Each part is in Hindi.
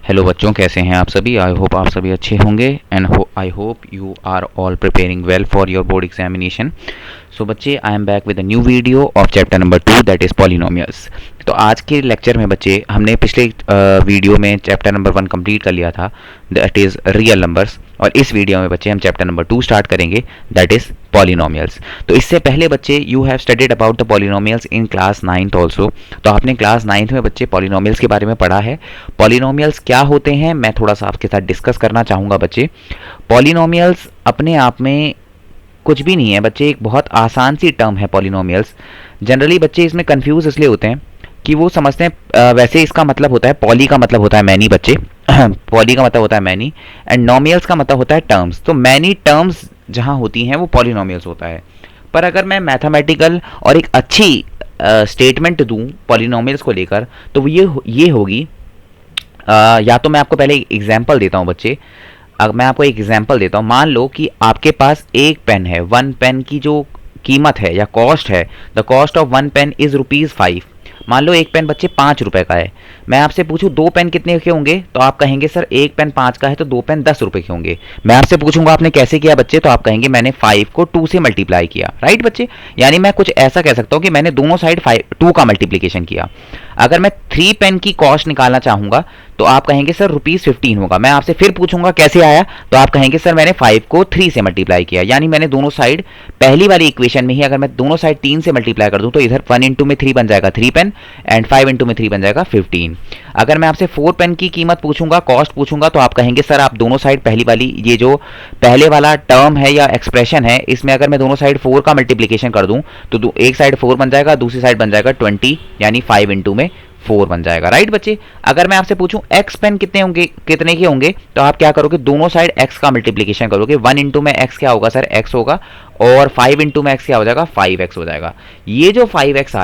हेलो बच्चों, कैसे हैं आप सभी। आई होप आप सभी अच्छे होंगे and I hope you are all preparing well for your board examination. So बच्चे, I am back with a new video of chapter number 2 that is polynomials. तो आज के लेक्चर में बच्चे हमने पिछले वीडियो में चैप्टर नंबर 1 कंप्लीट कर लिया था, दैट इज़ रियल नंबर्स। और इस वीडियो में बच्चे हम चैप्टर नंबर 2 स्टार्ट करेंगे, दैट इज़ पॉलिनोमियल्स। तो इससे पहले बच्चे you have studied about the polynomials in class 9th also. तो आपने क्लास 9th में बच्चे पॉलिनोमियल्स के बारे में पढ़ा है। पॉलिनोमियल्स क्या होते हैं मैं थोड़ा सा आपके साथ डिस्कस करना चाहूँगा बच्चे। पॉलिनोमियल्स अपने आप में कुछ भी नहीं है बच्चे, एक बहुत आसान सी टर्म है पॉलिनोमियल्स। जनरली बच्चे इसमें कंफ्यूज इसलिए होते हैं कि वो समझते हैं वैसे इसका मतलब होता है, पॉली का मतलब होता है मैनी बच्चे पॉली का मतलब होता है मैनी एंड नोमियल्स का मतलब होता है टर्म्स। तो मैनी टर्म्स जहाँ होती हैं वो पॉलिनोमियल्स होता है। पर अगर मैं मैथमेटिकल और एक अच्छी स्टेटमेंट दूं पॉलिनोमियल्स को लेकर तो वो ये होगी, या तो मैं आपको पहले एग्जाम्पल देता हूँ बच्चे। अगर मैं आपको एक एग्जाम्पल देता हूँ, मान लो कि आपके पास एक पेन है, 1 पेन की जो कीमत है या कॉस्ट है, the cost of 1 pen is ₹5। मान लो एक पेन बच्चे 5 रुपए का है। मैं आपसे पूछूं 2 पेन कितने के होंगे, तो आप कहेंगे सर एक पेन 5 का है तो 2 पेन 10 रुपए के होंगे। मैं आपसे पूछूंगा आपने कैसे किया बच्चे, तो आप कहेंगे मैंने 5 को 2 से मल्टीप्लाई किया, राइट बच्चे। यानी मैं कुछ ऐसा कह सकता हूं कि मैंने दोनों साइड 2 का मल्टीप्लीकेशन किया। अगर मैं 3 पेन की कॉस्ट निकालना चाहूंगा तो आप कहेंगे सर ₹15 होगा। मैं आपसे फिर पूछूंगा कैसे आया, तो आप कहेंगे सर मैंने 5 को 3 से मल्टीप्लाई किया। यानी मैंने दोनों साइड पहली वाली इक्वेशन में ही अगर मैं दोनों साइड 3 से मल्टीप्लाई कर दूं तो इधर 1 इंटू में 3 बन जाएगा 3 पेन एंड 5 इंटू में 3 बन जाएगा 15। अगर मैं आपसे 4 पेन की कीमत पूछूंगा, कॉस्ट पूछूंगा, तो आप कहेंगे सर आप दोनों साइड पहली वाली ये जो पहले वाला टर्म है या एक्सप्रेशन है इसमें अगर मैं दोनों साइड 4 का मल्टीप्लीकेशन कर दूं तो एक साइड 4 बन जाएगा, दूसरी साइड बन जाएगा 20, यानी 5 इंटू में 4 बन जाएगा, राइट बच्चे। अगर मैं आपसे पूछूं एक्स पेन कितने होंगे, कितने के होंगे, तो आप क्या करोगे, दोनों साइड एक्स का मल्टीप्लीकेशन करोगे। 1 इंटू में एक्स क्या होगा सर, एक्स होगा, और 5 इंटू में एक्स क्या हो जाएगा, 5x हो जाएगा। ये जो 5x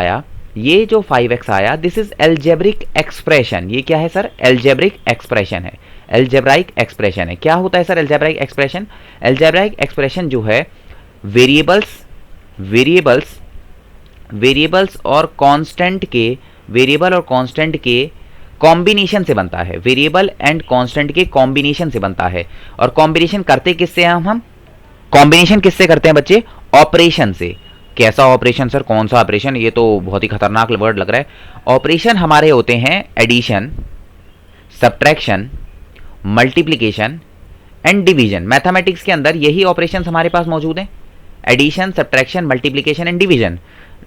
आया दिस इज एल्जेब्रिक एक्सप्रेशन। ये क्या है सर, एल्जेब्रिक एक्सप्रेशन है। एल्जेब्राइक एक्सप्रेशन है। क्या होता है sir algebraic expression? Algebraic expression जो है वेरिएबल्स और कांस्टेंट के कॉम्बिनेशन से बनता है। वेरिएबल एंड कांस्टेंट के कॉम्बिनेशन से बनता है। और कॉम्बिनेशन करते किससे हैं हम कॉम्बिनेशन किससे करते हैं बच्चे, ऑपरेशन से। कैसा ऑपरेशन सर, कौन सा ऑपरेशन, ये तो बहुत ही खतरनाक वर्ड लग रहा है। ऑपरेशन हमारे होते हैं addition, subtraction, multiplication and division. Mathematics के अंदर यही ऑपरेशंस हमारे पास मौजूद हैं, addition, subtraction, multiplication and division.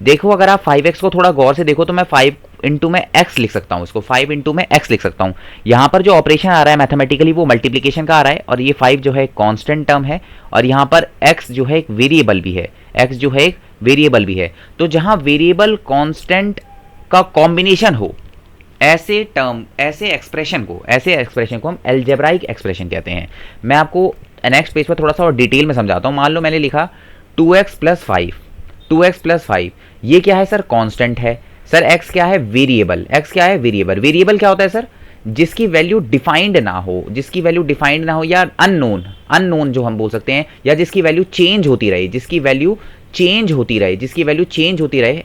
देखो अगर आप 5x को थोड़ा गौर से देखो तो मैं 5 इंटू में x लिख सकता हूं, इसको 5 इंटू में x लिख सकता हूं। यहां पर जो ऑपरेशन आ रहा है मैथमेटिकली वो मल्टीप्लिकेशन का आ रहा है, और ये 5 जो है कांस्टेंट टर्म है, और यहां पर x जो है एक वेरिएबल भी है। तो जहां वेरिएबल कांस्टेंट का कॉम्बिनेशन हो, ऐसे एक्सप्रेशन को हम एल्जेब्राइक एक्सप्रेशन कहते हैं। मैं आपको नेक्स्ट पेज पर थोड़ा सा और डिटेल में समझाता हूं। मान लो मैंने लिखा 2x प्लस 5, ये क्या है सर, कांस्टेंट है। सर x क्या है, वेरिएबल। वेरिएबल क्या होता है सर, जिसकी वैल्यू डिफाइंड ना हो, या अननोन जो हम बोल सकते हैं, या जिसकी वैल्यू चेंज होती रहे,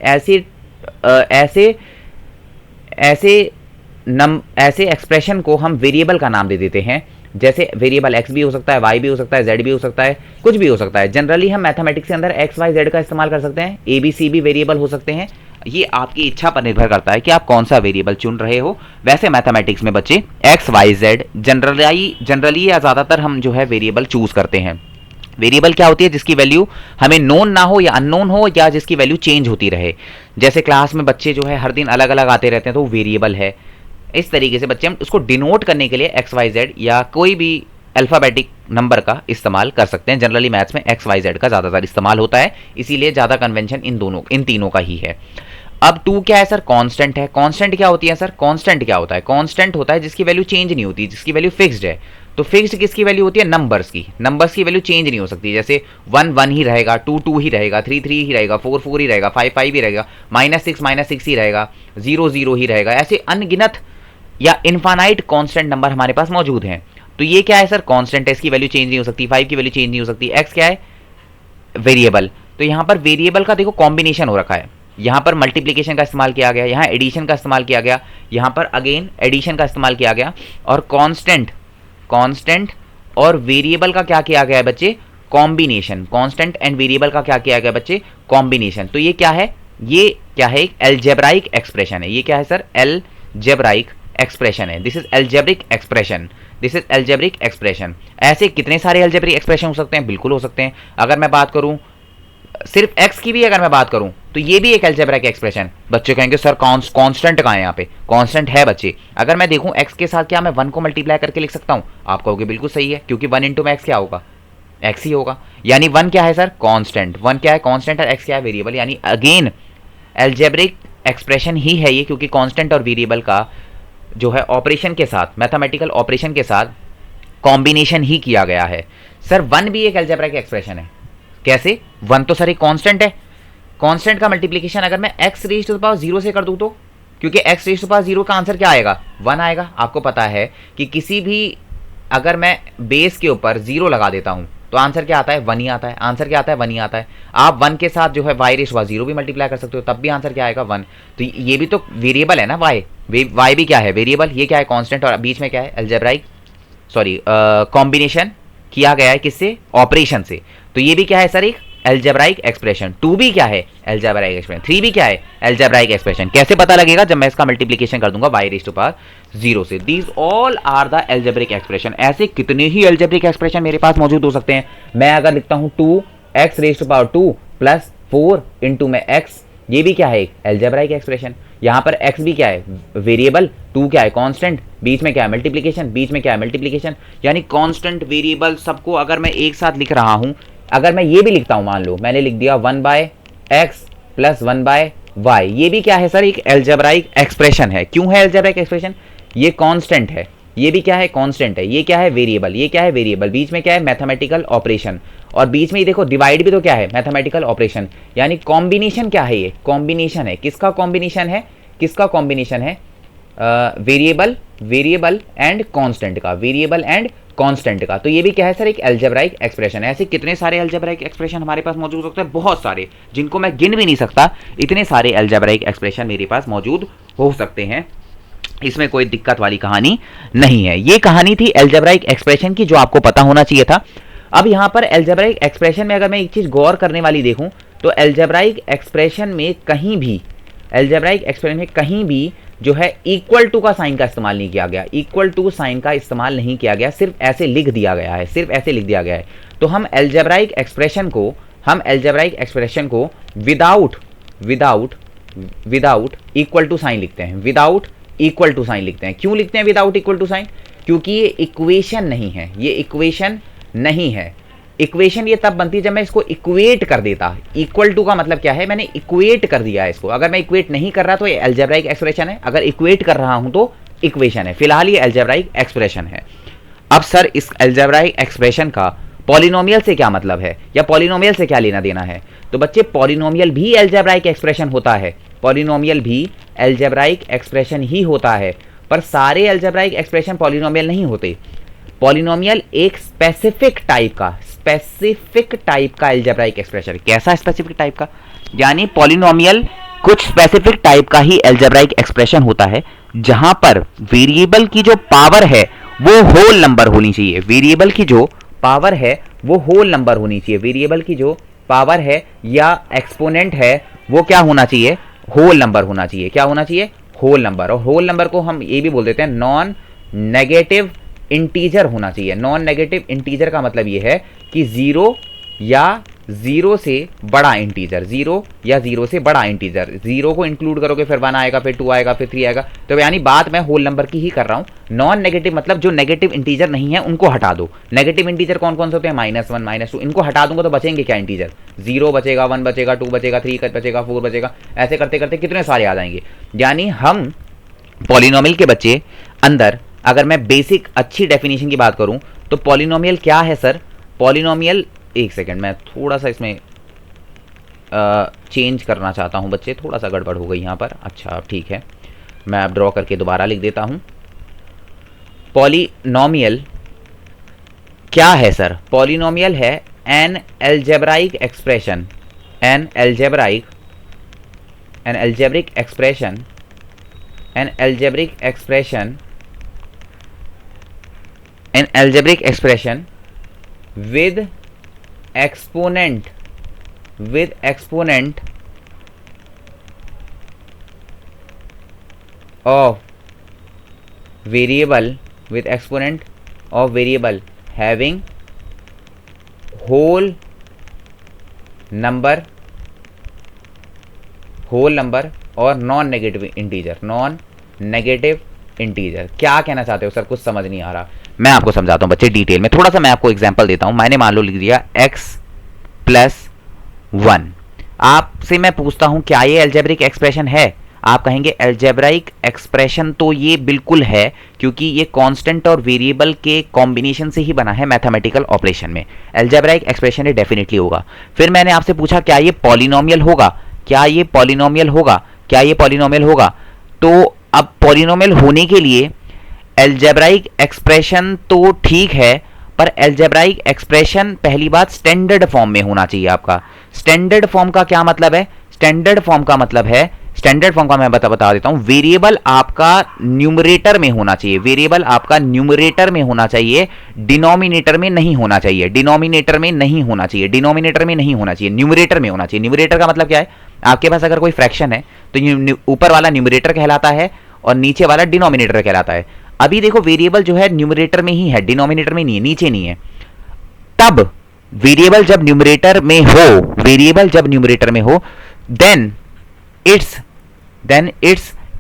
ऐसे एक्सप्रेशन को हम वेरिएबल का नाम दे देते हैं। जैसे वेरिएबल x भी हो सकता है, y भी हो सकता है, z भी हो सकता है, कुछ भी हो सकता है। जनरली हम मैथमेटिक्स के अंदर x y z का इस्तेमाल कर सकते हैं, a b c भी वेरिएबल हो सकते हैं। ये आपकी इच्छा पर निर्भर करता है कि आप कौन सा वेरिएबल चुन रहे हो। वैसे मैथमेटिक्स में बच्चे x y z जनरली या ज़्यादातर हम जो है वेरिएबल चूज करते हैं। वेरिएबल क्या होती है, जिसकी वैल्यू हमें नोन ना हो या अननोन हो, या जिसकी वैल्यू चेंज होती रहे। जैसे क्लास में बच्चे जो है हर दिन अलग अलग आते रहते हैं तो वो वेरिएबल है। इस तरीके से बच्चे हम उसको डिनोट करने के लिए एक्स वाई जेड या कोई भी अल्फाबेटिक नंबर का इस्तेमाल कर सकते हैं। जनरली मैथ्स में एक्स वाई जेड का ज़्यादातर इस्तेमाल होता है, इसीलिए ज़्यादा कन्वेंशन इन तीनों का ही है। अब 2 क्या है सर, कांस्टेंट है। कांस्टेंट क्या होती है सर, कांस्टेंट क्या होता है, कांस्टेंट होता है जिसकी वैल्यू चेंज नहीं होती, जिसकी वैल्यू फिक्स्ड है। तो फिक्स्ड किसकी वैल्यू होती है, नंबर्स की वैल्यू चेंज नहीं हो सकती। जैसे 1 1 ही रहेगा, 2 2 ही रहेगा, 3 3 ही रहेगा, 4 4 ही रहेगा, 5 5 ही रहेगा, -6 ही रहेगा, 0 0 ही रहेगा। ऐसे अनगिनत या इनफाइनाइट कांस्टेंट नंबर हमारे पास मौजूद हैं। तो ये क्या है सर, कांस्टेंट है, इसकी वैल्यू चेंज नहीं हो सकती। 5 की वैल्यू चेंज नहीं हो सकती। x क्या है, वेरिएबल। तो यहां पर वेरिएबल का देखो कॉम्बिनेशन हो रखा है, यहाँ पर मल्टीप्लिकेशन का इस्तेमाल किया गया, यहाँ एडिशन का इस्तेमाल किया गया, यहाँ पर अगेन एडिशन का इस्तेमाल किया गया, और कांस्टेंट और वेरिएबल का क्या किया गया है बच्चे, कॉम्बिनेशन। कांस्टेंट एंड वेरिएबल का क्या किया गया बच्चे, कॉम्बिनेशन। तो ये क्या है, ये क्या है, एक एल्जेब्राइक एक्सप्रेशन है। ये क्या है सर, एल्जेब्राइक एक्सप्रेशन है। This is algebraic expression, this is algebraic expression. ऐसे कितने सारे एल्जेब्रिक एक्सप्रेशन हो सकते हैं, बिल्कुल हो सकते हैं। अगर मैं बात करूं सिर्फ x की भी अगर मैं बात करूं तो ये भी एक एल्जेब्रिक एक्सप्रेशन। बच्चे कहेंगे सर कांस्टेंट कहां है, यहाँ पे कांस्टेंट है बच्चे। अगर मैं देखूं x के साथ क्या मैं 1 को मल्टीप्लाई करके लिख सकता हूं, आप कहोगे बिल्कुल सही है, क्योंकि 1 इंटू में x क्या होगा, x ही होगा। यानी 1 क्या है सर, कांस्टेंट। 1 क्या है, कांस्टेंट, और x क्या है, वेरिएबल। यानी अगेन एल्जेब्रिक एक्सप्रेशन ही है ये, क्योंकि कांस्टेंट और वेरिएबल का जो है ऑपरेशन के साथ, मैथमेटिकल ऑपरेशन के साथ कॉम्बिनेशन ही किया गया है। सर 1 भी एक एल्जेब्रिक एक्सप्रेशन है। कैसे, 1 तो सर एक कांस्टेंट है, कांस्टेंट का मल्टीप्लिकेशन अगर मैं x raise to the power 0 से कर दूं तो, क्योंकि x raise to the power 0 का आंसर क्या आएगा, 1 आएगा। आपको पता है कि किसी भी अगर मैं बेस के ऊपर 0 लगा देता हूं तो आंसर क्या आता है, 1 ही आता है। आंसर क्या आता है, 1 ही आता है। आप 1 के साथ जो है y raise to the power 0 भी मल्टीप्लाई कर सकते हो, तब भी आंसर क्या आएगा, 1। तो ये भी तो वेरिएबल है ना, y भी क्या है, वेरिएबल। ये क्या है, कांस्टेंट, और बीच में क्या है, एल्जेब्राइक कॉम्बिनेशन किया गया है किससे, ऑपरेशन से। तो ये भी क्या है सर, एक एल्जेब्राइक एक्सप्रेशन। 2 भी क्या है, एल्जेब्राइक एक्सप्रेशन। 3 भी क्या है, एल्जेब्राइक एक्सप्रेशन। कैसे पता लगेगा, जब मैं इसका मल्टीप्लिकेशन कर दूंगा y raise to the power 0 से। These all are the algebraic expression. ऐसे कितने ही एल्जेब्रिक एक्सप्रेशन मेरे पास मौजूद हो सकते हैं। मैं अगर लिखता हूं 2x raise to the power 2 plus 4 into में x, ये भी क्या है, एक एल्जेब्राइक एक्सप्रेशन। यहाँ पर x भी क्या है, वेरिएबल, 2 क्या है, कांस्टेंट, बीच में क्या है, मल्टीप्लिकेशन, बीच में क्या है, मल्टीप्लिकेशन। यानी कांस्टेंट, वेरिएबल सबको अगर मैं एक साथ लिख रहा हूं, अगर मैं ये भी लिखता हूं, मान लो मैंने लिख दिया 1/x प्लस 1/y, ये भी क्या है सर, एक एल्जेब्राइक एक्सप्रेशन है। क्यों है एल्जेब्राइक एक्सप्रेशन, ये कांस्टेंट है, ये भी क्या है, कांस्टेंट है, ये क्या है, वेरिएबल, ये क्या है, वेरिएबल, बीच में क्या है, मैथमेटिकल ऑपरेशन, और बीच में ये देखो डिवाइड भी तो क्या है, मैथमेटिकल ऑपरेशन। यानी कॉम्बिनेशन क्या है, ये कॉम्बिनेशन है, किसका कॉम्बिनेशन है, किसका कॉम्बिनेशन है, वेरिएबल एंड कांस्टेंट का, वेरिएबल एंड कांस्टेंट का। तो ये भी क्या है सर, एक एल्जेब्राइक एक्सप्रेशन है। ऐसे कितने सारे एल्जेब्राइक एक्सप्रेशन हमारे पास मौजूद हो सकते हैं, बहुत सारे, जिनको मैं गिन भी नहीं सकता। इतने सारे एल्जेब्राइक एक्सप्रेशन मेरे पास मौजूद हो सकते हैं, इसमें कोई दिक्कत वाली कहानी नहीं है। ये कहानी थी एल्जेब्राइक एक्सप्रेशन की, जो आपको पता होना चाहिए था। अब यहाँ पर एल्जेब्राइक एक्सप्रेशन में अगर मैं एक चीज गौर करने वाली देखूं तो एल्जेब्राइक एक्सप्रेशन में कहीं भी, एल्जेब्राइक एक्सप्रेशन में कहीं भी जो है इक्वल टू का साइन का इस्तेमाल नहीं किया गया, इक्वल टू साइन का इस्तेमाल नहीं किया गया, सिर्फ ऐसे लिख दिया गया है, सिर्फ ऐसे लिख दिया गया है। तो हम एल्जेब्राइक एक्सप्रेशन को विदाउट इक्वल टू साइन लिखते हैं, विदाउट इक्वल टू साइन लिखते हैं। क्यों लिखते हैं विदाउट इक्वल टू साइन, क्योंकि ये इक्वेशन नहीं है, ये इक्वेशन नहीं है। इक्वेशन ये तब बनती है जब मैं इसको इक्वेट कर देता। इक्वल टू का मतलब क्या है, मैंने इक्वेट कर दिया है इसको। अगर मैं इक्वेट नहीं कर रहा तो ये एल्जेब्राइक एक्सप्रेशन है, अगर इक्वेट कर रहा हूं तो इक्वेशन है। फिलहाल ये एल्जेब्राइक एक्सप्रेशन है। अब सर इस एल्जेब्राइक एक्सप्रेशन का पॉलिनोमियल से क्या मतलब है, या पॉलिनोमियल से क्या लेना देना है। तो बच्चे पॉलिनोमियल भी एल्जेब्राइक एक्सप्रेशन होता है, पॉलिनोमियल भी एल्जेब्राइक एक्सप्रेशन ही होता है, पर सारे एल्जेब्राइक एक्सप्रेशन पॉलिनोमियल नहीं होते। पॉलिनोमियल एक स्पेसिफिक टाइप का एल्जेब्राइक एक्सप्रेशन। कैसा स्पेसिफिक टाइप का, यानी पॉलिनोमियल कुछ स्पेसिफिक टाइप का ही एल्जेब्राइक एक्सप्रेशन होता है, जहां पर वेरिएबल की जो पावर है वो होल नंबर होनी चाहिए। वेरिएबल की जो पावर है वो होल नंबर होनी चाहिए। वेरिएबल की जो पावर है या एक्सपोनेंट है वो क्या होना चाहिए, होल नंबर होना चाहिए। क्या होना चाहिए, होल नंबर। और होल नंबर को हम ये भी बोल देते हैं नॉन नेगेटिव इंटीजर होना चाहिए। नॉन नेगेटिव इंटीजर का मतलब ये है कि जीरो या जीरो से बड़ा इंटीजर, जीरो या जीरो से बड़ा इंटीजर। जीरो को इंक्लूड करोगे फिर 1 आएगा, फिर 2 आएगा, फिर 3 आएगा। तो यानी बात मैं होल नंबर की ही कर रहा हूं। नॉन नेगेटिव मतलब जो नेगेटिव इंटीजर नहीं है उनको हटा दो। नेगेटिव इंटीजर कौन कौन से होते हैं, -1, -2, इनको हटा दूंगा तो बचेंगे क्या इंटीजर, 0 बचेगा, 1 बचेगा, 2 बचेगा, 3 बचेगा, 4 बचेगा। ऐसे करते करते कितने सारे आ जाएंगे। यानी हम पॉलिनोमियल के बच्चे अंदर, अगर मैं बेसिक अच्छी डेफिनेशन की बात करूं तो पॉलिनोमियल क्या है सर, पॉलिनोमियल, एक सेकेंड मैं थोड़ा सा इसमें चेंज करना चाहता हूं बच्चे, थोड़ा सा गड़बड़ हो गई यहाँ पर। अच्छा ठीक है, मैं अब ड्रॉ करके दोबारा लिख देता हूं। पॉलिनोमियल क्या है सर, पॉलिनोमियल है an algebraic expression, an algebraic an algebraic expression an algebraic expression an algebraic expression with exponent of variable having whole number और नॉन नेगेटिव इंटीजर। क्या कहना चाहते हो सर, कुछ समझ नहीं आ रहा। मैं आपको समझाता हूं बच्चे डिटेल में, थोड़ा सा मैं आपको एग्जांपल देता हूं। मैंने मान लो लिख दिया x + 1। आपसे मैं पूछता हूं क्या ये अलजेब्रिक एक्सप्रेशन है? आप कहेंगे अलजेब्राइक एक्सप्रेशन तो ये बिल्कुल है, क्योंकि ये कांस्टेंट और वेरिएबल के कॉम्बिनेशन से ही बना है मैथमेटिकल ऑपरेशन में। अलजेब्राइक एक्सप्रेशन ये डेफिनेटली होगा। फिर मैंने आपसे पूछा क्या ये पॉलिनोमियल होगा? तो अब पॉलिनोमियल होने के लिए अलजेब्राइक एक्सप्रेशन तो ठीक है, पर अलजेब्राइक एक्सप्रेशन पहली बात स्टैंडर्ड फॉर्म में होना चाहिए आपका। स्टैंडर्ड फॉर्म का क्या मतलब है? स्टैंडर्ड फॉर्म का मैं बता देता हूं। वेरिएबल आपका न्यूमरेटर में होना चाहिए, डिनोमिनेटर में नहीं होना चाहिए, न्यूमरेटर में होना चाहिए। न्यूमरेटर का मतलब क्या है? आपके पास अगर कोई फ्रैक्शन है तो ऊपर वाला न्यूमरेटर कहलाता है और नीचे वाला डिनोमिनेटर कहलाता है। अभी देखो वेरिएबल जो है न्यूमरेटर में ही है, डिनोमिनेटर में नहीं है, नीचे नहीं है। तब वेरिएबल जब न्यूमरेटर में हो then its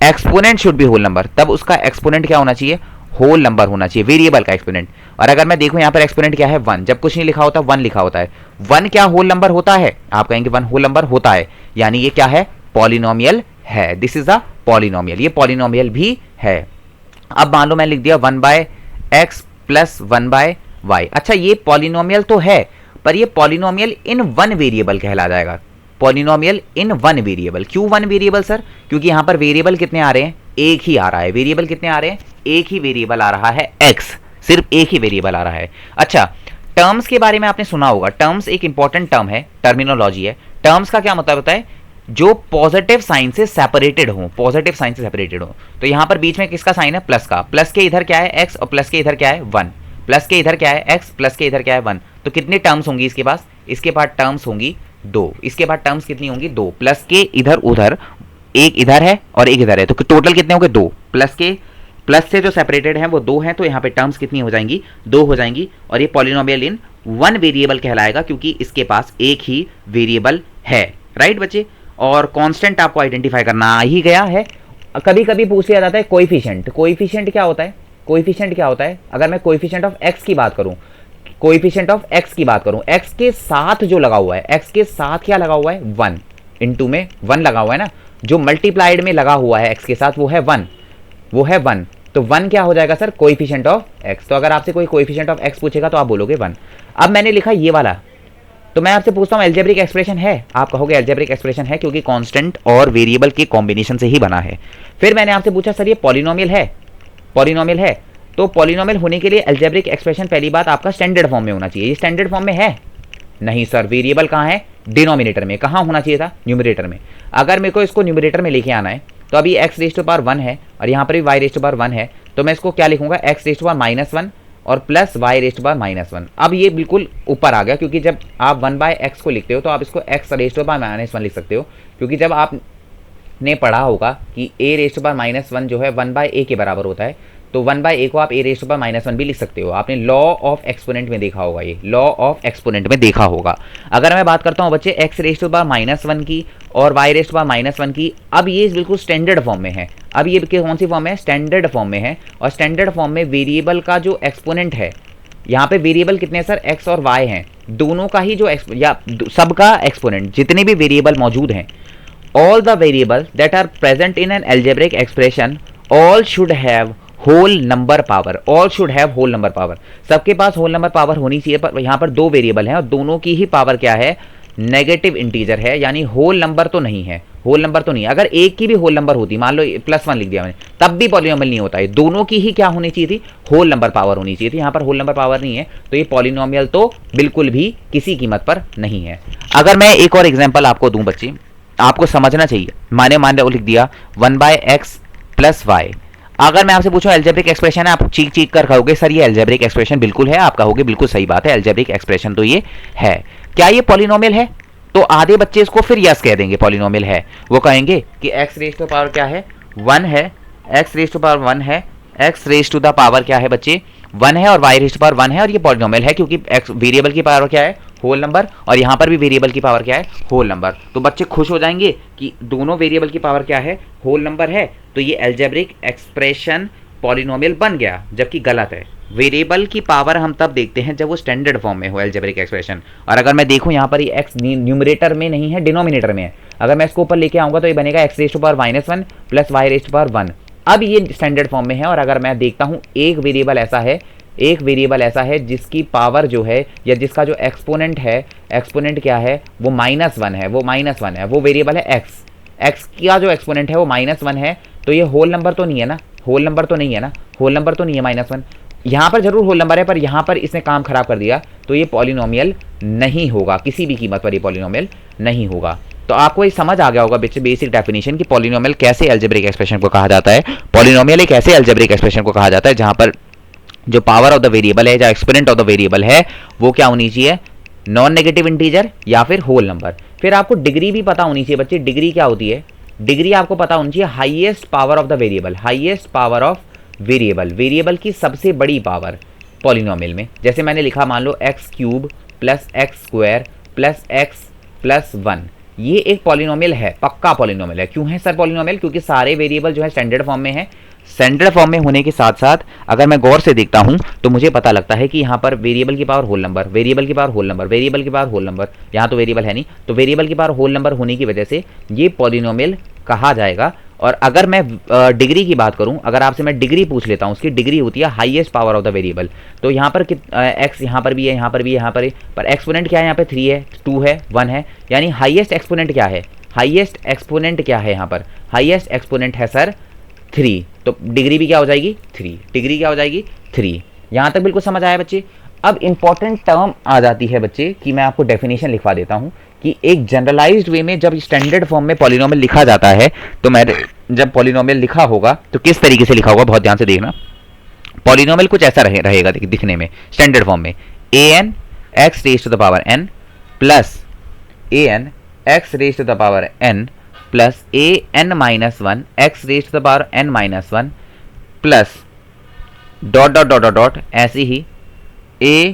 exponent should be whole number. तब उसका एक्सपोनेंट क्या होना चाहिए? होल नंबर होना चाहिए, वेरिएबल का एक्सपोनेंट। और अगर मैं देखूं यहां पर एक्सपोनेंट क्या है? 1। जब कुछ नहीं लिखा होता 1 लिखा होता है। 1 क्या होल नंबर होता है? आप कहेंगे 1 होल नंबर होता है, यानी ये क्या है? पॉलिनोमियल है। दिस इज अ पॉलिनोमियल, ये पॉलिनोमियल भी है। अब मान लो मैं लिख दिया 1/x + 1/y। अच्छा ये पॉलिनोमियल तो है, पर ये पॉलिनोमियल इन वन वेरिएबल कहला जाएगा। Polynomial in one variable. क्यों वन वेरिएबल सर? क्योंकि यहां पर वेरिएबल कितने आ रहे हैं? एक ही आ रहा है। वेरिएबल कितने आ रहे हैं? एक ही वेरिएबल आ रहा है, x। सिर्फ एक ही वेरिएबल आ रहा है। अच्छा, टर्म्स के बारे में आपने सुना होगा। टर्म्स एक इंपॉर्टेंट टर्म है, टर्मिनोलॉजी है। टर्म्स का क्या मतलब होता है? जो पॉजिटिव साइन से सेपरेटेड हो, तो यहां पर बीच में किसका साइन है? प्लस का। प्लस के इधर क्या है? x, और प्लस के इधर क्या है? 1। प्लस के इधर क्या है? x, प्लस के इधर क्या है? 1। तो कितने टर्म्स होंगी इसके पास? इसके पास टर्म्स होंगी 2। इसके बाद टर्म्स कितनी होंगी? 2। प्लस के इधर उधर, एक इधर है और एक इधर है, तो टोटल कितने होंगे? 2। प्लस से जो सेपरेटेड हैं वो 2 हैं, तो यहाँ पे टर्म्स कितनी हो जाएंगी? 2 हो जाएंगी। और ये पॉलिनोमियल इन वन वेरिएबल कहलाएगा, क्योंकि इसके पास एक ही वेरिएबल है। राइट बच्चे? और कांस्टेंट आपको आइडेंटिफाई करना आ ही गया है। कभी कभी पूछ लिया जाता है कोएफिशिएंट। कोएफिशिएंट क्या होता है? अगर मैं कोएफिशिएंट ऑफ x की बात करूं, x के साथ जो लगा हुआ है, x के साथ क्या लगा हुआ है? 1 इंटू में 1 लगा हुआ है ना, जो मल्टीप्लाइड में लगा हुआ है x के साथ वो है 1। तो 1 क्या हो जाएगा सर? Coefficient of x। तो अगर आपसे कोई कोएफिशिएंट ऑफ x पूछेगा तो आप बोलोगे 1। अब मैंने लिखा ये वाला, तो मैं आपसे पूछता हूं अलजेब्रिक एक्सप्रेशन है? आप कहोगे अलजेब्रिक एक्सप्रेशन है, क्योंकि कांस्टेंट और वेरिएबल के कॉम्बिनेशन से ही बना है। फिर मैंने आपसे पूछा सर ये पॉलिनोमियल है? तो पॉलिनोमियल होने के लिए अलजेब्रिक एक्सप्रेशन पहली बात आपका स्टैंडर्ड फॉर्म में होना चाहिए। ये स्टैंडर्ड फॉर्म में है? नहीं सर, वेरिएबल कहाँ है? डिनोमिनेटर में। कहाँ होना चाहिए था? न्यूमरेटर में। अगर मेरे को इसको न्यूमरेटर में लेके आना है, तो अभी x⁻1 है और यहाँ पर भी y⁻1 है, तो मैं इसको क्या लिखूंगा? x⁻−1 और प्लस y⁻−1। अब ये बिल्कुल ऊपर आ गया, क्योंकि जब आप 1/x को लिखते हो तो आप इसको x⁻−1 लिख सकते हो, क्योंकि जब आपने पढ़ा होगा कि a⁻−1 जो है 1/a के बराबर होता है, तो 1/a को आप a⁻−1 भी लिख सकते हो। आपने लॉ ऑफ एक्सपोनेंट में देखा होगा, ये लॉ ऑफ एक्सपोनेंट में देखा होगा। अगर मैं बात करता हूँ बच्चे x⁻−1 की और y⁻−1 की, अब ये बिल्कुल स्टैंडर्ड फॉर्म में है। अब ये कौन सी फॉर्म है? स्टैंडर्ड फॉर्म में है। और स्टैंडर्ड फॉर्म में वेरिएबल का जो एक्सपोनेंट है, यहाँ पे वेरिएबल कितने सर? x और y हैं, दोनों का ही जो या सबका एक्सपोनेंट, जितने भी वेरिएबल मौजूद हैं, all the variable that are present in an algebraic expression all should have whole number power. सबके पास होल नंबर पावर होनी चाहिए, पर यहाँ पर 2 वेरिएबल हैं और दोनों की ही पावर क्या है? नेगेटिव इंटीजर है, यानी होल नंबर तो नहीं है। अगर एक की भी होल नंबर होती, मान लो +1 लिख दिया मैंने, तब भी पॉलिनोमियल नहीं होता है। दोनों की ही क्या होनी चाहिए थी? होल नंबर पावर होनी चाहिए थी। यहाँ पर होल नंबर पावर नहीं है, तो ये पॉलिनोमियल तो बिल्कुल भी किसी कीमत पर नहीं है। अगर मैं एक और एग्जाम्पल आपको दूं बच्चे, आपको समझना चाहिए। मान लिख दिया 1/x प्लस वाई। अगर मैं आपसे पूछूं अलजेब्रिक एक्सप्रेशन है, आप चीख चीख कर कहोगे सर ये अलजेब्रिक एक्सप्रेशन बिल्कुल है, आप कहोगे बिल्कुल सही बात है, अलजेब्रिक एक्सप्रेशन तो ये है। क्या ये पॉलिनोमियल है? तो आधे बच्चे इसको फिर यस कह देंगे, पॉलिनोमियल है। वो कहेंगे कि एक्स रेज टू पावर क्या है, 1 है, एक्स रेज टू पावर 1 है, x raise to the power क्या है बच्चे, 1 है, और वाई रेज टू पावर 1 है, और ये पॉलिनोमियल है क्योंकि एक्स वेरिएबल की पावर क्या है, होल नंबर, और यहां पर भी वेरिएबल की पावर क्या है, होल नंबर। तो बच्चे खुश हो जाएंगे कि दोनों वेरिएबल की पावर क्या है, होल नंबर है, तो ये अलजेब्रिक एक्सप्रेशन पॉलिनोमियल बन गया, जबकि गलत है। वेरिएबल की पावर हम तब देखते हैं जब वो स्टैंडर्ड फॉर्म में हो अलजेब्रिक एक्सप्रेशन। और अगर मैं देखूं यहाँ पर ये एक्स न्यूमरेटर में नहीं है, डिनोमिनेटर में है। अगर मैं इसको ऊपर लेके आऊंगा तो ये बनेगा x raise to power -1 plus y raise to power 1। अब ये स्टैंडर्ड फॉर्म में है, और अगर मैं देखता हूं एक वेरिएबल ऐसा है जिसकी पावर जो है, या जिसका जो एक्सपोनेंट है, एक्सपोनेंट क्या है, वो -1 है, वो वेरिएबल है एक्स। एक्स का जो एक्सपोनेंट है वो -1 है, तो ये होल नंबर तो नहीं है ना, होल नंबर तो नहीं है -1। यहाँ पर जरूर होल नंबर है, पर यहाँ पर इसने काम खराब कर दिया, तो ये पॉलिनोमियल नहीं होगा, किसी भी कीमत पर ये पॉलिनोमियल नहीं होगा। तो आपको ये समझ आ गया होगा बेसिक डेफिनेशन कि पॉलिनोमियल कैसे अलजेब्रिक एक्सप्रेशन को कहा जाता है। पॉलिनोमियल एक ऐसे अलजेब्रिक एक्सप्रेशन को कहा जाता है जहां पर जो पावर ऑफ द वेरिएबल है, जो एक्सपोनेंट ऑफ द वेरिएबल है, वो क्या होनी चाहिए, नॉन नेगेटिव इंटीजर या फिर होल नंबर। फिर आपको डिग्री भी पता होनी चाहिए बच्चे। डिग्री क्या होती है, डिग्री आपको पता होनी चाहिए highest power of the variable, highest power of variable, variable की सबसे बड़ी पावर पॉलिनोमियल में। जैसे मैंने लिखा, मान लो x³ plus x² plus x plus 1, ये एक पॉलिनोमियल है, पक्का पॉलिनोमियल है। क्यों है सर पॉलिनोमियल? क्योंकि सारे वेरिएबल जो है स्टैंडर्ड फॉर्म में है। स्टैंडर्ड फॉर्म में होने के साथ साथ अगर मैं गौर से देखता हूं तो मुझे पता लगता है कि यहाँ पर वेरिएबल की पावर होल नंबर, वेरिएबल की पावर होल नंबर, वेरिएबल की पावर होल नंबर, यहाँ तो वेरिएबल है नहीं, तो वेरिएबल की पावर होल नंबर होने की वजह से ये पॉलिनोमियल कहा जाएगा। और अगर मैं डिग्री की बात करूं, अगर आपसे मैं डिग्री पूछ लेता हूं, उसकी डिग्री होती है highest power of the variable. तो यहाँ पर एक्स यहाँ पर भी है, यहाँ पर भी है, यहाँ पर एक्सपोनेंट क्या है, यहाँ पे 3 है, 2 है, 1 है, यानी हाईएस्ट एक्सपोनेंट क्या है, हाईएस्ट एक्सपोनेंट क्या है, यहाँ पर हाईएस्ट एक्सपोनेंट है सर 3। तो डिग्री भी क्या हो जाएगी, 3, डिग्री क्या हो जाएगी 3। यहाँ तक बिल्कुल समझ आया बच्चे। अब इंपॉर्टेंट टर्म आ जाती है बच्चे कि मैं आपको डेफिनेशन लिखवा देता हूँ कि एक जनरलाइज्ड वे में जब स्टैंडर्ड फॉर्म में पॉलिनोमियल लिखा जाता है, तो मैं जब पॉलिनोमियल लिखा होगा तो किस तरीके से लिखा होगा, बहुत ध्यान से देखना। पॉलिनोमियल कुछ ऐसा रहेगा दिखने में स्टैंडर्ड फॉर्म में, an x raise to the power n plus an x raise to the power n plus an-1 x raise to the power n-1 plus dot dot dot dot ऐसे ही a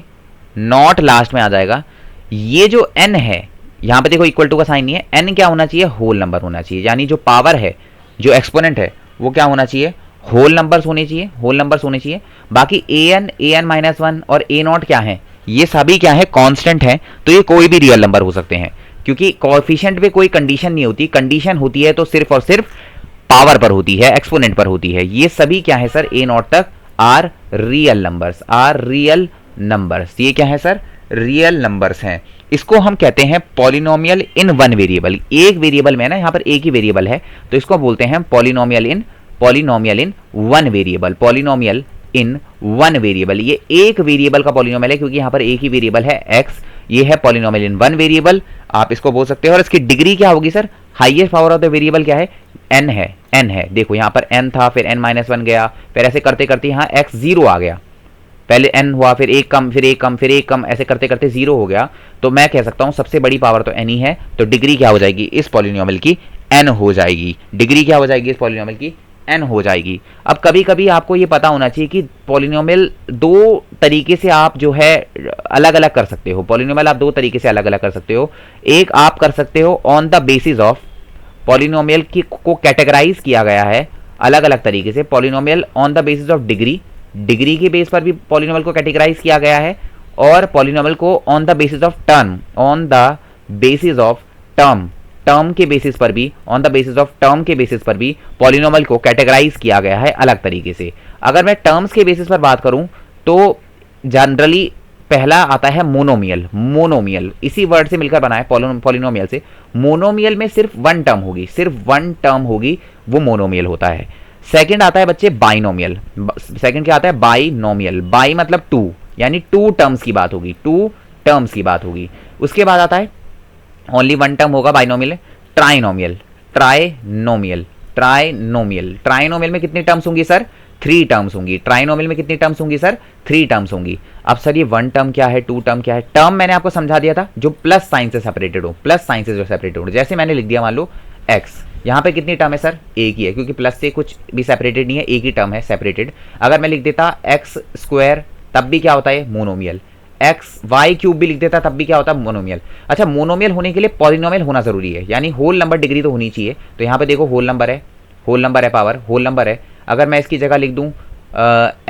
नॉट लास्ट में आ जाएगा। ये जो n है, यहाँ पे देखो इक्वल टू का साइन नहीं है, n क्या होना चाहिए, होल नंबर होना चाहिए, यानी जो पावर है, जो एक्सपोनेंट है, वो क्या होना चाहिए, होल नंबर्स होने चाहिए, होल नंबर्स होने चाहिए। बाकी an-1 और a0 क्या है, ये सभी क्या है, कांस्टेंट है, तो ये कोई भी रियल नंबर हो सकते हैं, क्योंकि कोएफिशिएंट पे कोई कंडीशन नहीं होती। कंडीशन होती है तो सिर्फ और सिर्फ पावर पर होती है, एक्सपोनेंट पर होती है। ये सभी क्या है सर, a0 तक are real numbers, are real numbers. ये क्या है सर, रियल नंबर्स हैं। इसको हम कहते हैं पॉलिनोमियल इन वन वेरिएबल। एक वेरिएबल में ना, यहाँ पर एक ही वेरिएबल है, तो इसको बोलते हैं polynomial in one variable, polynomial in one variable. ये एक वेरिएबल का पॉलिनोमियल है क्योंकि यहाँ पर एक ही वेरिएबल है x। ये है पॉलिनोमियल इन वन वेरिएबल, आप इसको बोल सकते हो। और इसकी डिग्री क्या होगी sir, highest power of the variable क्या है, n है, n है। देखो यहाँ पर n था, फिर n-1 गया, फिर ऐसे करते करते यहाँ x 0 आ गया, पहले n हुआ, फिर एक कम, फिर एक कम, फिर एक कम, ऐसे करते करते 0 हो गया। तो मैं कह सकता हूँ सबसे बड़ी पावर तो n ही है, तो डिग्री क्या हो जाएगी इस पॉलिनोमियल की, n हो जाएगी। डिग्री क्या हो जाएगी इस पॉलिनोमियल की, n हो जाएगी। अब कभी कभी आपको ये पता होना चाहिए कि पॉलिनोमियल दो तरीके से आप जो है अलग अलग कर सकते हो। पॉलिनोमियल आप दो तरीके से अलग अलग कर सकते हो। एक आप कर सकते हो on the basis of, polynomial की को कैटेगराइज किया गया है अलग अलग तरीके से। Polynomial on the basis of degree, degree के बेस पर भी पॉलिनोमियल को कैटेगराइज किया गया है, और पॉलिनोमियल को on the basis of term, on the basis of term, term के बेसिस पर भी, on the basis of term के बेसिस पर भी पॉलिनोमियल को कैटेगराइज किया गया है अलग तरीके से। अगर मैं टर्म्स के बेसिस पर बात करूं तो जनरली पहला आता है मोनोमियल। मोनोमियल इसी वर्ड से मिलकर बना है पॉलिनोमियल से। मोनोमियल में सिर्फ वन टर्म होगी, सिर्फ वन टर्म होगी, वो मोनोमियल होता है। सेकंड आता है बच्चे बाइनोमियल। सेकंड क्या आता है, बाइनोमियल। बाई मतलब टू, यानी टू टर्म्स की बात होगी, टू टर्म्स की बात होगी। उसके बाद आता है ओनली वन टर्म होगा binomial. Trinomial, trinomial, trinomial, trinomial में कितनी टर्म्स होंगी सर? 3 टर्म्स होंगी। ट्राइनोमियल में कितनी टर्म्स होंगी सर? 3 टर्म्स होंगी। अब सर ये 1 टर्म क्या है, 2 टर्म क्या है? टर्म मैंने आपको समझा दिया था, जो प्लस साइन से सेपरेटेड हो, प्लस साइन से जो सेपरेटेड हो। जैसे मैंने लिख दिया मान लो x, यहाँ पे कितनी टर्म है सर? एक ही है, क्योंकि प्लस से कुछ भी सेपरेटेड नहीं है, एक ही टर्म है सेपरेटेड। अगर मैं लिख देता एक्स स्क्वायर तब भी क्या होता है? मोनोमियल। एक्स वाई क्यूब भी लिख देता तब भी क्या होता है? मोनोमियल। अच्छा, मोनोमियल होने के लिए पॉलिनोमियल होना जरूरी है, यानी होल नंबर डिग्री तो होनी चाहिए। तो यहाँ पे देखो होल नंबर है, होल नंबर है, पावर होल नंबर है। अगर मैं इसकी जगह लिख दूं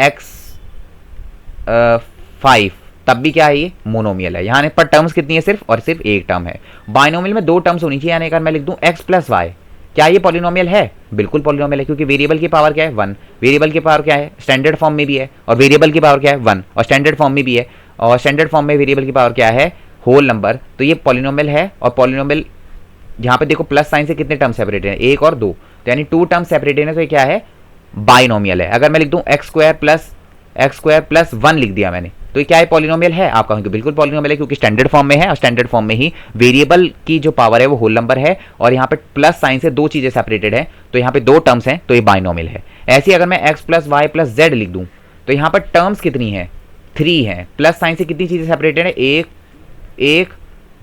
एक्स 5 तब भी क्या है? ये मोनोमियल है। यहाँ पर टर्म्स कितनी है? सिर्फ और सिर्फ एक टर्म है। बाइनोमियल में 2 टर्म्स होनी चाहिए, यानी अगर मैं लिख दूं एक्स प्लस वाई, क्या ये पॉलिनोमियल है? बिल्कुल पॉलिनोमियल है, क्योंकि वेरिएबल की पावर क्या है? 1। वेरिएबल की पावर क्या है? स्टैंडर्ड फॉर्म में भी है, और वेरिएबल की पावर क्या है? 1, और स्टैंडर्ड फॉर्म में भी है, और स्टैंडर्ड फॉर्म में वेरिएबल की पावर क्या है? Whole number. तो ये पॉलिनोमियल है। और पॉलिनोमियल यहाँ पे देखो प्लस साइन से कितने टर्म सेपरेटेड है? 1 और 2, तो यानी 2 टर्म सेपरेटेड है, तो ये क्या है? बाइनोमियल है। अगर मैं लिख दूं एक्स स्क्वायर प्लस 1 लिख दिया मैंने, तो ये क्या है? पॉलिनोमियल है। आप कहोगे बिल्कुल पॉलिनोमियल है, क्योंकि स्टैंडर्ड फॉर्म में है, और स्टैंडर्ड फॉर्म में ही वेरिएबल की जो पावर है वो होल नंबर है, और यहाँ पे प्लस साइन से 2 चीजें सेपरेटेड है, तो यहाँ पे 2 टर्म्स हैं, तो ये बाइनोमियल है। ऐसे ही अगर मैं x plus y plus z लिख दूं, तो यहाँ पर टर्म्स कितनी है? 3 है। प्लस साइन से कितनी चीजें सेपरेटेड है? 1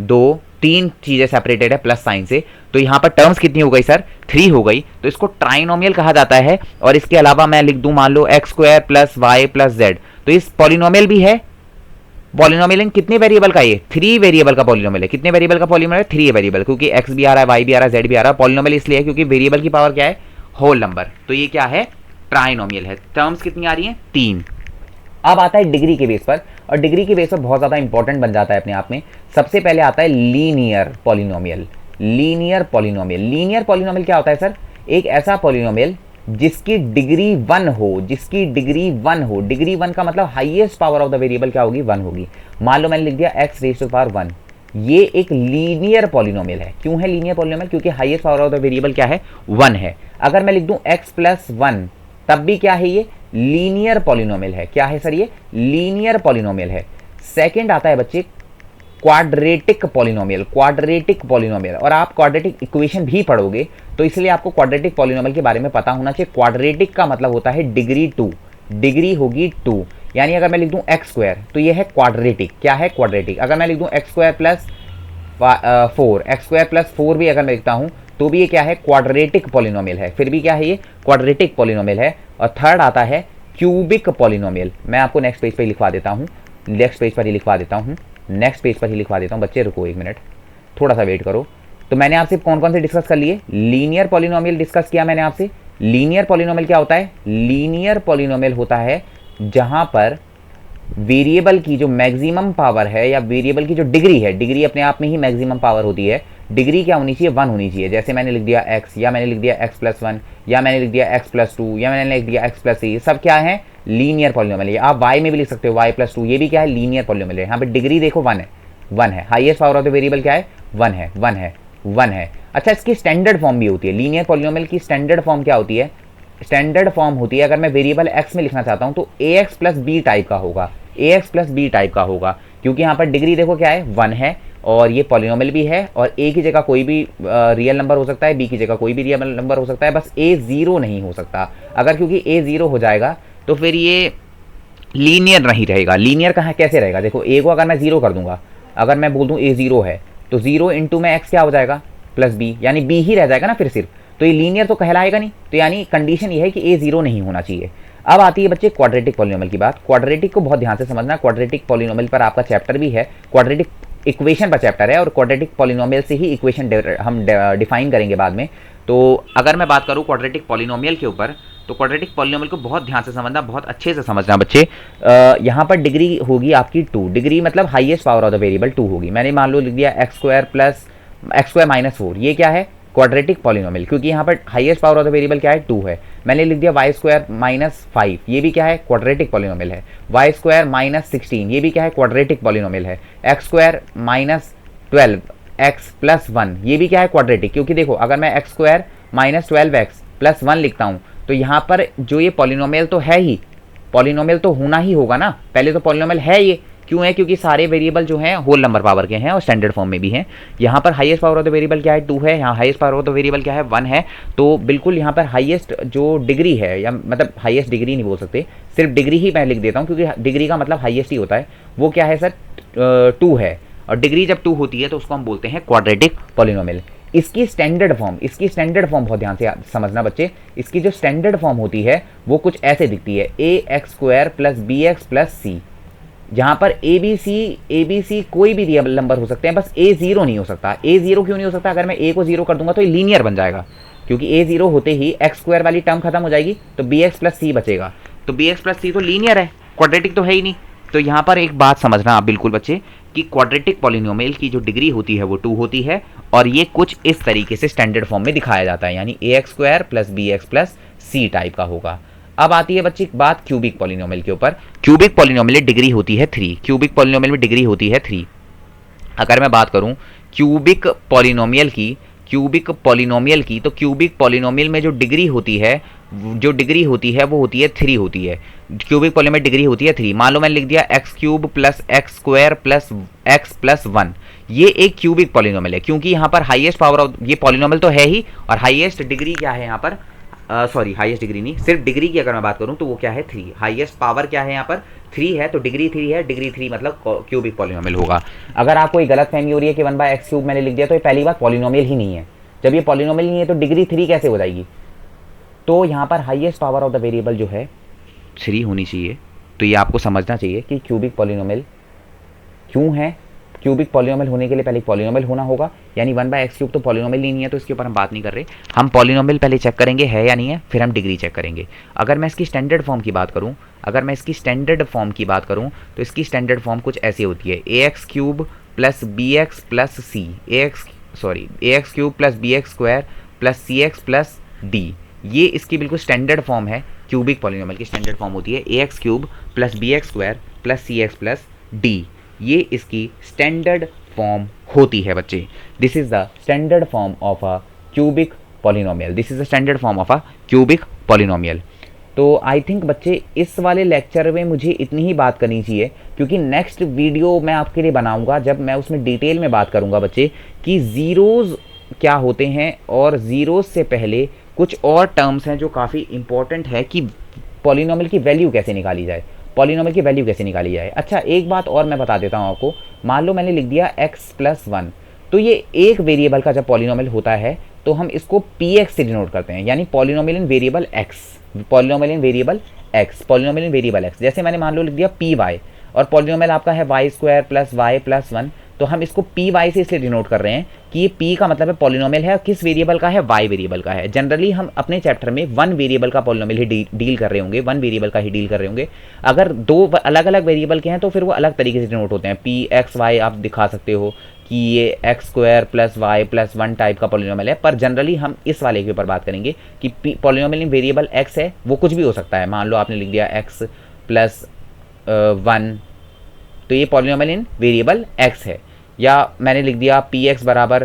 2 3 चीजें सेपरेटेड है प्लस साइन से, तो यहाँ पर टर्म्स कितनी हो गई सर? 3 हो गई। तो इसको ट्राइनोमियल कहा जाता है। और इसके अलावा मैं लिख दूं मान लो x square plus y plus z, तो इस पॉलिनोमियल भी है। पॉलिनोमियल कितने वेरिएबल का? ये 3 वेरिएबल का पॉलिनोमियल है। कितने वेरिएबल का पॉलिनोमियल है? 3 वेरिएबल, क्योंकि एक्स भी आ रहा है, वाई भी आ रहा है, जेड भी आ रहा है। पॉलिनोमियल इसलिए है क्योंकि वेरिएबल की पावर क्या है? Whole number. तो ये क्या है? ट्राइनोमियल है। टर्म्स कितनी आ रही है? 3। अब आता है डिग्री के बेस पर, और डिग्री के बेस पर बहुत ज्यादा इंपॉर्टेंट बन जाता है अपने आप में। सबसे पहले आता है linear polynomial. Linear polynomial, linear polynomial क्या होता है सर? एक ऐसा पॉलिनोमियल जिसकी डिग्री 1 हो, जिसकी डिग्री 1 हो। डिग्री 1 का मतलब highest power of the variable क्या होगी? 1 होगी। मान लो मैंने लिख दिया x रेज़ टू पावर 1, ये एक लीनियर पॉलिनोमियल है। क्यों है लीनियर पॉलिनोमियल? क्योंकि highest power of the variable क्या है? 1 है। अगर मैं लिख दूं x प्लस 1 तब भी क्या है? ये लीनियर पॉलिनोमियल है। क्या है सर? ये लीनियर पॉलिनोमियल है। सेकंड आता है बच्चे क्वाड्रेटिक पॉलिनोमियल। क्वाड्रेटिक पॉलिनोमियल, और आप क्वाड्रेटिक इक्वेशन भी पढ़ोगे, तो इसलिए आपको क्वाड्रेटिक पॉलिनोमियल के बारे में पता होना चाहिए। क्वाड्रेटिक का मतलब होता है डिग्री 2, डिग्री होगी 2। यानी अगर मैं लिख दूं एक्स स्क्वायर, तो ये है क्वाड्रेटिक। क्या है? क्वाड्रेटिक। अगर मैं लिख दूं x square plus 4, x square plus 4 भी अगर मैं लिखता हूं, तो भी ये क्या है? क्वाड्रेटिक पॉलिनोमियल है। फिर भी क्या है? ये क्वाड्रेटिक पॉलिनोमियल है। और थर्ड आता है क्यूबिक पॉलिनोमियल। मैं आपको नेक्स्ट पेज पे लिखवा देता हूं, नेक्स्ट पेज पर ही लिखवा देता हूं, नेक्स्ट पेज पर ही लिखवा देता हूं। बच्चे रुको 1 मिनट, थोड़ा सा वेट करो। तो मैंने आपसे कौन कौन से डिस्कस कर लिए? लीनियर पॉलिनोमियल डिस्कस किया मैंने आपसे। लीनियर पॉलिनोमियल क्या होता है? लीनियर पॉलिनोमियल होता है जहां पर वेरिएबल की जो मैक्सिमम पावर है, या वेरिएबल की जो डिग्री है, डिग्री अपने आप में ही मैक्सिमम पावर होती है, डिग्री क्या होनी चाहिए? 1 होनी चाहिए। जैसे मैंने लिख दिया x, या मैंने लिख दिया x प्लस 1, या मैंने लिख दिया x प्लस 2, या मैंने लिख दिया x प्लस 3, सब क्या है? लीनियर पॉलिनोमियल है। आप y में भी लिख सकते हो y प्लस 2, ये भी क्या है? लीनियर पॉलिनोमियल है। यहाँ पे डिग्री देखो 1 है, 1 है। Highest power of the variable क्या है? 1 है, 1 है, 1 है। अच्छा, इसकी स्टैंडर्ड फॉर्म भी होती है। लीनियर पॉलिनोमियल की स्टैंडर्ड फॉर्म क्या होती है? स्टैंडर्ड फॉर्म होती है, अगर मैं वेरिएबल x में लिखना चाहता हूँ तो ax प्लस बी टाइप का होगा, ax प्लस बी टाइप का होगा, क्योंकि यहाँ पर डिग्री देखो क्या है? 1 है, और ये पॉलिनोमियल भी है, और a की जगह कोई भी रियल नंबर हो सकता है, b की जगह कोई भी रियल नंबर हो सकता है, बस a 0 नहीं हो सकता। अगर क्योंकि a 0 हो जाएगा तो फिर ये लीनियर नहीं रहेगा। लीनियर कहाँ कैसे रहेगा? देखो a को अगर मैं 0 कर दूंगा, अगर मैं बोल दूं a 0 है, तो 0 इंटू में x क्या हो जाएगा? प्लस b, यानी b ही रह जाएगा ना फिर सिर्फ, तो ये लीनियर तो कहलाएगा नहीं। तो यानी कंडीशन ये है कि a 0 नहीं होना चाहिए। अब आती है बच्चे क्वाड्रेटिक पॉलिनोमियल की बात। क्वाड्रेटिक को बहुत ध्यान से समझना। क्वाड्रेटिक पॉलिनोमियल पर आपका चैप्टर भी है, क्वाड्रेटिक इक्वेशन पर चैप्टर है, और क्वाड्रेटिक पॉलिनोमियल से ही इक्वेशन हम डिफाइन करेंगे बाद में। तो अगर मैं बात करूं क्वाड्रेटिक पॉलिनोमियल के ऊपर, तो क्वाड्रेटिक पॉलिनोमियल को बहुत ध्यान से समझना, बहुत अच्छे से समझना बच्चे। यहाँ पर डिग्री होगी आपकी 2, डिग्री मतलब highest power of the variable 2 होगी। मैंने मान लो लिख दिया x square plus x square minus 4, ये क्या है? क्वाड्रेटिक पॉलिनोमियल, क्योंकि यहाँ पर highest power of the variable क्या है? 2 है। मैंने लिख दिया वाई स्क्वायर माइनस 5, ये भी क्या है? क्वाड्रेटिक पॉलिनोमियल है। वाई स्क्वायर माइनस 16, ये भी क्या है? क्वाड्रेटिक पॉलिनोमियल है। X square minus 12 x plus 1, ये भी क्या है? क्वाड्रेटिक, क्योंकि देखो अगर मैं x square minus 12x plus 1 लिखता हूँ, तो यहाँ पर जो ये पॉलिनोमियल तो है ही, पॉलिनोमियल तो होना ही होगा ना, पहले तो पॉलिनोमियल है ये, क्यों है? क्योंकि सारे वेरिएबल जो हैं होल नंबर पावर के हैं और स्टैंडर्ड फॉर्म में भी हैं। यहाँ पर highest power of the variable क्या है? 2 है। यहाँ highest power of the variable क्या है? 1 है। तो बिल्कुल यहाँ पर हाईएस्ट जो डिग्री है, या मतलब हाईएस्ट डिग्री नहीं बोल सकते, सिर्फ डिग्री ही मैं लिख देता हूँ क्योंकि डिग्री का मतलब हाईएस्ट ही होता है। वो क्या है सर? 2 है। और डिग्री जब 2 होती है तो उसको हम बोलते हैं क्वाड्रेटिक पॉलिनोमियल। इसकी स्टैंडर्ड फॉर्म बहुत ध्यान से समझना बच्चे। इसकी जो स्टैंडर्ड फॉर्म होती है वो कुछ ऐसे दिखती है, ax² plus bx plus c। जहां पर abc कोई भी रियल नंबर हो सकते हैं, बस a 0 नहीं हो सकता। a 0 क्यों नहीं हो सकता? अगर मैं a को 0 कर दूंगा तो ये लीनियर बन जाएगा, क्योंकि a 0 होते ही x² वाली टर्म खत्म हो जाएगी तो bx प्लस c बचेगा। तो bx प्लस c तो लीनियर है, क्वाड्रेटिक तो है ही नहीं। तो यहाँ पर एक बात समझना आप बिल्कुल बच्चे कि क्वाड्रेटिक पॉलिनोमियल की जो डिग्री होती है वो 2 होती है, और ये कुछ इस तरीके से स्टैंडर्ड फॉर्म में दिखाया जाता है, यानी ax² plus bx plus c type का होगा। अब आती है बच्चे बात क्यूबिक पॉलिनोमियल के ऊपर। क्यूबिक पॉलिनोमियल में डिग्री होती है 3। क्यूबिक पॉलिनोमियल में डिग्री होती है 3। अगर मैं बात करूं क्यूबिक पॉलिनोमियल की, तो क्यूबिक पॉलिनोमियल में जो डिग्री होती है वो होती है 3 होती है। क्यूबिक पॉलिनोमियल में डिग्री होती है 3। मान लो मैंने लिख दिया x³ plus x² plus x plus 1। ये एक क्यूबिक पॉलिनोमियल है, क्योंकि यहाँ पर हाईएस्ट पावर ऑफ ये पॉलिनोमियल तो है ही, और हाईएस्ट डिग्री क्या है यहाँ पर? हाईएस्ट डिग्री नहीं, सिर्फ डिग्री की अगर मैं बात करूं तो वो क्या है? 3। हाईएस्ट पावर क्या है यहाँ पर? 3 है, तो डिग्री 3 है। डिग्री 3 मतलब क्यूबिक पॉलिनोमियल होगा। अगर आपको एक गलत फहमी हो रही है कि 1/x³ मैंने लिख दिया तो ये पहली बात पॉलिनोमियल ही नहीं है। जब ये पॉलिनोमियल नहीं है तो डिग्री 3 कैसे हो जाएगी? तो यहाँ पर highest power of the variable जो है 3 होनी चाहिए। तो ये आपको समझना चाहिए कि क्यूबिक पॉलिनोमियल क्यों है। क्यूबिक पॉलिनोमियल होने के लिए पहले पॉलिनोमियल होना होगा, यानी 1/x³ तो पॉलिनोमियल ही नहीं है, तो इसके ऊपर हम बात नहीं कर रहे। हम पॉलिनोमियल पहले चेक करेंगे है या नहीं है, फिर हम डिग्री चेक करेंगे। अगर मैं इसकी स्टैंडर्ड फॉर्म की बात करूं तो इसकी स्टैंडर्ड फॉर्म कुछ ऐसी होती है, ax³ plus bx plus c, ax³ plus bx² plus cx plus d। ये इसकी बिल्कुल स्टैंडर्ड फॉर्म है। क्यूबिक पॉलिनोमियल की स्टैंडर्ड फॉर्म होती है ax³ plus bx² plus cx plus d। ये इसकी स्टैंडर्ड फॉर्म होती है बच्चे। This is the standard form of a cubic polynomial. तो आई थिंक बच्चे इस वाले लेक्चर में मुझे इतनी ही बात करनी चाहिए, क्योंकि नेक्स्ट वीडियो मैं आपके लिए बनाऊंगा जब मैं उसमें डिटेल में बात करूंगा बच्चे कि ज़ीरोज़ क्या होते हैं, और ज़ीरोज़ से पहले कुछ और टर्म्स हैं जो काफ़ी इंपॉर्टेंट है कि पॉलिनोमियल की वैल्यू कैसे निकाली जाए। अच्छा, एक बात और मैं बता देता हूँ आपको। मान लो मैंने लिख दिया x प्लस 1, तो ये एक वेरिएबल का जब पॉलिनोमियल होता है तो हम इसको px से डिनोट करते हैं, यानी पॉलिनोमियल इन वेरिएबल x। जैसे मैंने मान लो लिख दिया py, और पॉलिनोमियल आपका है y² प्लस y प्लस 1, तो हम इसको py से इसलिए डिनोट कर रहे हैं कि ये p का मतलब है पॉलिनोमियल है, किस वेरिएबल का है? y वेरिएबल का है। जनरली हम अपने चैप्टर में 1 वेरिएबल का पॉलिनोमियल ही डील कर रहे होंगे, अगर 2 अलग अलग वेरिएबल के हैं तो फिर वो अलग तरीके से डिनोट होते हैं। px y आप दिखा सकते हो कि ये x² plus y plus 1 type का पॉलिनोमियल है, पर जनरली हम इस वाले के ऊपर बात करेंगे कि पॉलिनोमियल इन वेरिएबल x है, वो कुछ भी हो सकता है। मान लो आपने लिख दिया x प्लस 1, तो ये पॉलिनोमियल इन वेरिएबल x है। या मैंने लिख दिया px बराबर,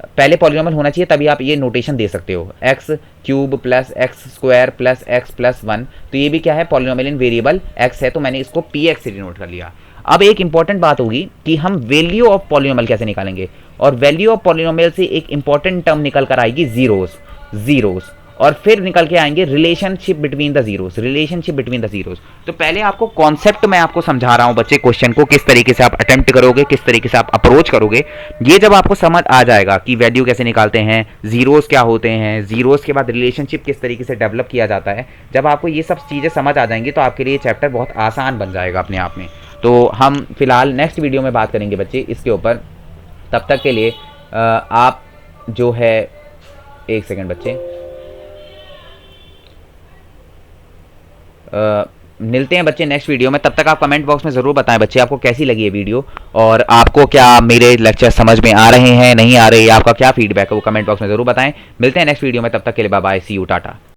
पहले पॉलिनोमियल होना चाहिए तभी आप ये नोटेशन दे सकते हो, x³ plus x² plus x plus 1, तो ये भी क्या है? पॉलिनोमियल इन वेरिएबल x है, तो मैंने इसको px से डिनोट कर लिया। अब एक इंपॉर्टेंट बात होगी कि हम वैल्यू ऑफ पॉलिनोमियल कैसे निकालेंगे, और वैल्यू ऑफ पॉलिनोमियल से एक इंपॉर्टेंट टर्म निकल कर आएगी जीरोस, और फिर निकल के आएंगे रिलेशनशिप बिटवीन द जीरोस। तो पहले आपको कॉन्सेप्ट मैं आपको समझा रहा हूं बच्चे, क्वेश्चन को किस तरीके से आप अटेम्प्ट करोगे, किस तरीके से आप अप्रोच करोगे। ये जब आपको समझ आ जाएगा कि वैल्यू कैसे निकालते हैं, जीरोस क्या होते हैं, जीरोस के बाद रिलेशनशिप किस तरीके से डेवलप किया जाता है, जब आपको ये सब चीज़ें समझ आ जाएंगी तो आपके लिए चैप्टर बहुत आसान बन जाएगा अपने आप में। तो हम फिलहाल नेक्स्ट वीडियो में बात करेंगे बच्चे इसके ऊपर। तब तक के लिए आप जो है, एक सेकेंड बच्चे, मिलते हैं बच्चे नेक्स्ट वीडियो में। तब तक आप कमेंट बॉक्स में ज़रूर बताएं बच्चे आपको कैसी लगी ये वीडियो, और आपको क्या मेरे लेक्चर समझ में आ रहे हैं, नहीं आ रहे, आपका क्या फीडबैक है वो कमेंट बॉक्स में ज़रूर बताएं। मिलते हैं नेक्स्ट वीडियो में, तब तक के लिए bye bye, see you, Tata.